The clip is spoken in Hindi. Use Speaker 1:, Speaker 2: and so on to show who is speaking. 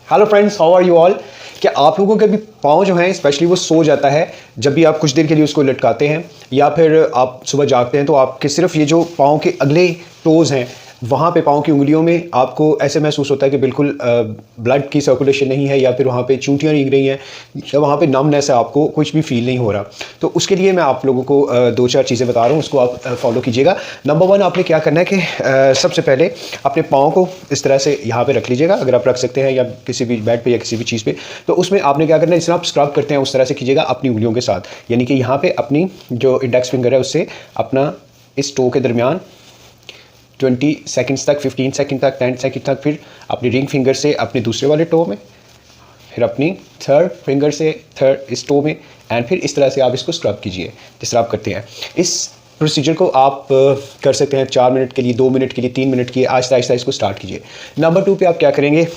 Speaker 1: Hello friends, how are you all. क्या आप लोगों के भी पाँव जो हैं स्पेशली वो सो जाता है जब भी आप कुछ देर के लिए उसको लटकाते हैं, या फिर आप सुबह जागते हैं तो आपके सिर्फ ये जो पाँव के अगले टोज़ हैं वहाँ पे पाँव की उंगलियों में आपको ऐसे महसूस होता है कि बिल्कुल ब्लड की सर्कुलेशन नहीं है, या फिर वहाँ पे चूंटियाँ नहीं रही हैं, या वहाँ पे नमनेस है, आपको कुछ भी फील नहीं हो रहा। तो उसके लिए मैं आप लोगों को दो चार चीज़ें बता रहा हूँ, उसको आप फॉलो कीजिएगा। नंबर वन, आपने क्या करना है कि सबसे पहले अपने पाँव को इस तरह से यहाँ पे रख लीजिएगा, अगर आप रख सकते हैं, या किसी भी बेड पे या किसी भी चीज़ पे। तो उसमें आपने क्या करना है, जिस तरह आप स्क्रब करते हैं उस तरह से कीजिएगा अपनी उंगलियों के साथ, यानी कि यहाँ पे अपनी जो इंडेक्स फिंगर है उससे अपना इस टो के दरमियान 20 सेकंड्स तक, 15 सेकंड तक, 10 सेकंड तक, फिर अपनी रिंग फिंगर से अपने दूसरे वाले टो में, फिर अपनी थर्ड फिंगर से थर्ड इस टो में, एंड फिर इस तरह से आप इसको स्क्रब कीजिए जिस तरह आप करते हैं। इस प्रोसीजर को आप कर सकते हैं 4 मिनट के लिए, 2 मिनट के लिए, 3 मिनट के लिए। आहिस्ता आहिस्ता इसको स्टार्ट कीजिए। नंबर 2 पे आप क्या करेंगे,